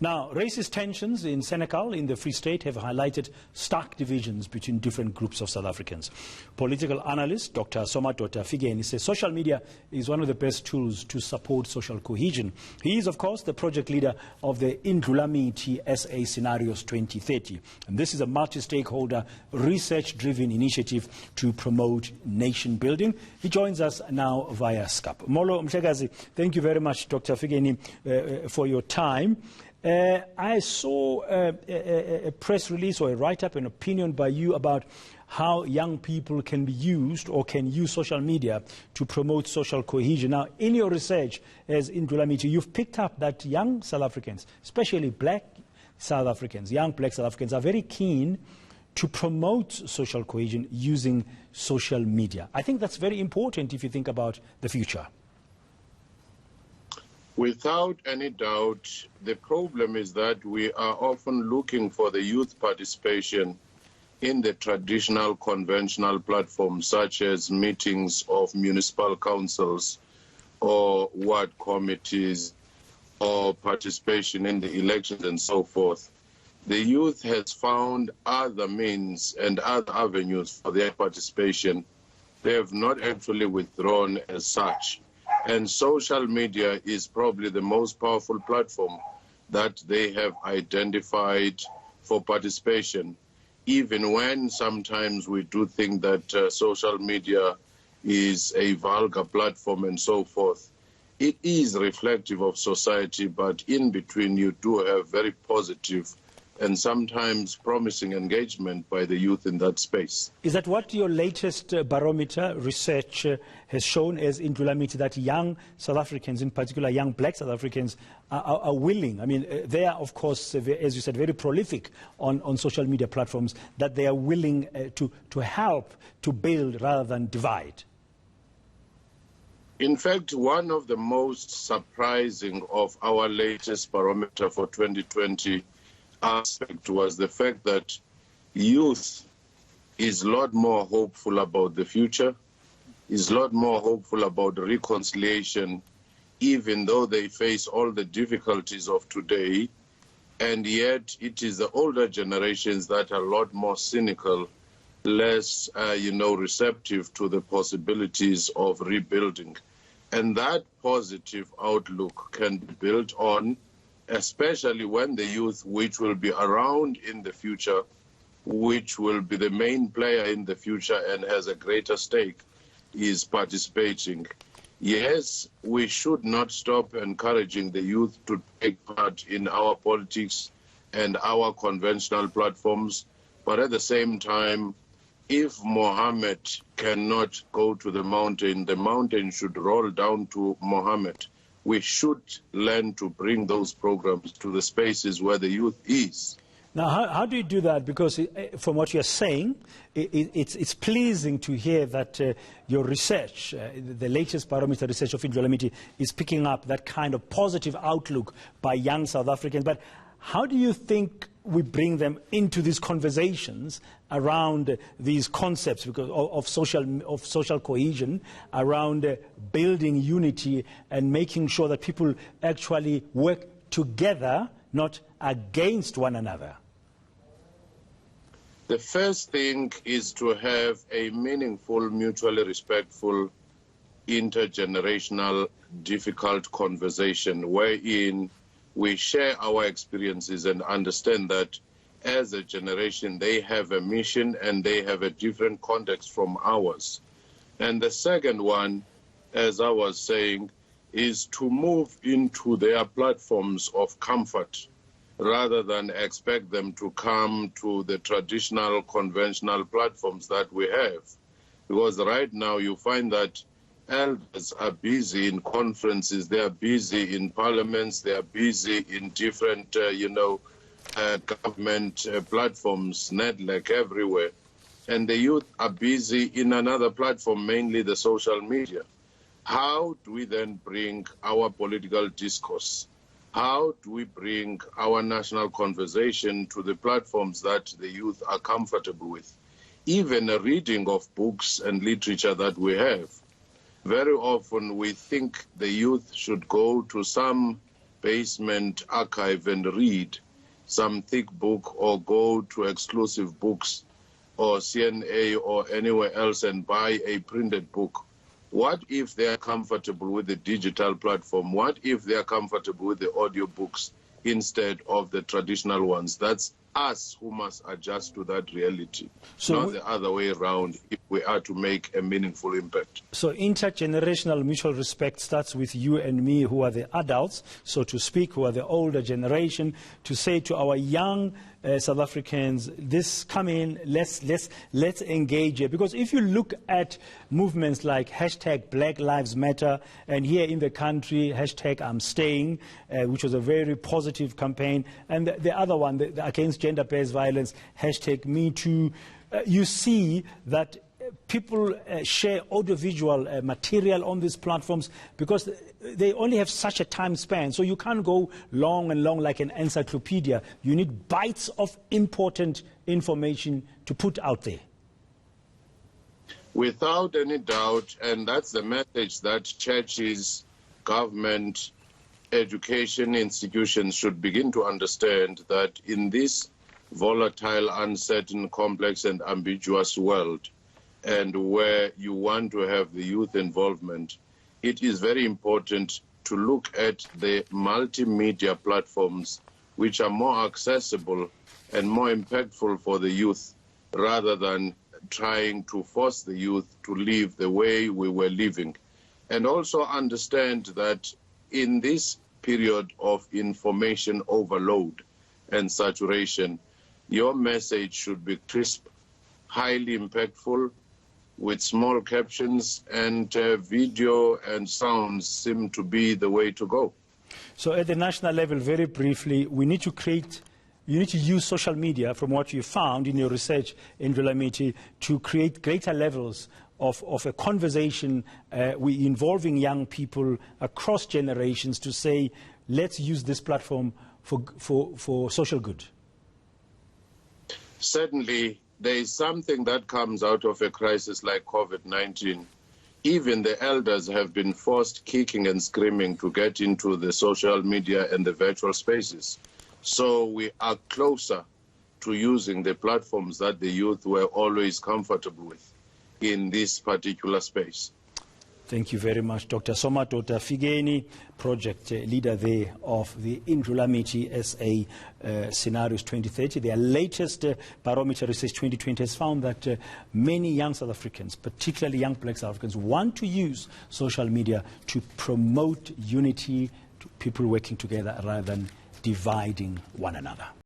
Now, racist tensions in Senegal, in the Free State, have highlighted stark divisions between different groups of South Africans. Political analyst Dr. Somato Figeni says social media is one of the best tools to support social cohesion. He is, of course, the project leader of the Indulamiti SA Scenarios 2030. And this is a multi-stakeholder, research-driven initiative to promote nation building. He joins us now via Skype. Molo Mshagazi, thank you very much, Dr. Figeni, for your time. I saw a press release or a write-up, an opinion by you about how young people can be used or can use social media to promote social cohesion. Now, in your research as Indulamiti, you've picked up that young South Africans, especially black South Africans, young black South Africans, are very keen to promote social cohesion using social media. I think that's very important if you think about the future. Without any doubt, the problem is that we are often looking for the youth participation in the traditional conventional platforms such as meetings of municipal councils or ward committees or participation in the elections and so forth. The youth has found other means and other avenues for their participation. They have not actually withdrawn as such. And social media is probably the most powerful platform that they have identified for participation, even when sometimes we do think that social media is a vulgar platform and so forth. It is reflective of society, but in between you do have very positive and sometimes promising engagement by the youth in that space. Is that what your latest barometer research has shown as Indulamiti, that young South Africans, in particular young black South Africans, are willing? I mean, they are, of course, as you said, very prolific on social media platforms, that they are willing to help to build rather than divide. In fact, one of the most surprising of our latest barometer for 2020 aspect was the fact that youth is a lot more hopeful about the future, is a lot more hopeful about reconciliation, even though they face all the difficulties of today. And yet it is the older generations that are a lot more cynical, less, receptive to the possibilities of rebuilding. And that positive outlook can be built on, especially when the youth, which will be around in the future, which will be the main player in the future and has a greater stake, is participating. Yes, we should not stop encouraging the youth to take part in our politics and our conventional platforms, but at the same time, if Mohammed cannot go to the mountain should roll down to Mohammed. We should learn to bring those programs to the spaces where the youth is. Now, how do you do that? Because from what you're saying, it's pleasing to hear that your research, the latest barometer research of Indulamiti, is picking up that kind of positive outlook by young South Africans. But how do you think we bring them into these conversations around these concepts of social cohesion, around building unity and making sure that people actually work together, not against one another? The first thing is to have a meaningful, mutually respectful, intergenerational, difficult conversation wherein we share our experiences and understand that as a generation they have a mission and they have a different context from ours. And the second one, as I was saying, is to move into their platforms of comfort rather than expect them to come to the traditional conventional platforms that we have. Because right now you find that elders are busy in conferences, they are busy in parliaments, they are busy in different, government platforms, network everywhere. And the youth are busy in another platform, mainly the social media. How do we then bring our political discourse? How do we bring our national conversation to the platforms that the youth are comfortable with? Even a reading of books and literature that we have. Very often we think the youth should go to some basement archive and read some thick book, or go to exclusive books or CNA or anywhere else and buy a printed book? What if they are comfortable with the digital platform? What if they are comfortable with the audio books instead of the traditional ones? That's us who must adjust to that reality, not the other way around, if we are to make a meaningful impact. So intergenerational mutual respect starts with you and me, who are the adults, so to speak, who are the older generation, to say to our young South Africans, this come in, let's engage here. Because if you look at movements like hashtag Black Lives Matter, and here in the country, hashtag I'm Staying, which was a very positive campaign, and the other one, the against gender-based violence, hashtag Me Too, you see that people share audiovisual material on these platforms because they only have such a time span. So you can't go long and long like an encyclopedia. You need bites of important information to put out there. Without any doubt, and that's the message that churches, government, education institutions should begin to understand, that in this volatile, uncertain, complex and ambiguous world, and where you want to have the youth involvement, it is very important to look at the multimedia platforms which are more accessible and more impactful for the youth, rather than trying to force the youth to live the way we were living. And also understand that in this period of information overload and saturation, your message should be crisp, highly impactful, with small captions, and video and sounds seem to be the way to go. So at the national level, very briefly, we need to you need to use social media, from what you found in your research in Ndlulamiti, to create greater levels of a conversation involving young people across generations, to say, let's use this platform for social good. Certainly, there is something that comes out of a crisis like COVID-19. Even the elders have been forced kicking and screaming to get into the social media and the virtual spaces. So we are closer to using the platforms that the youth were always comfortable with in this particular space. Thank you very much, Dr. Somadoda Figeni, project leader there of the Ndlulamiti SA Scenarios 2030. Their latest barometer research 2020 has found that many young South Africans, particularly young black South Africans, want to use social media to promote unity, to people working together rather than dividing one another.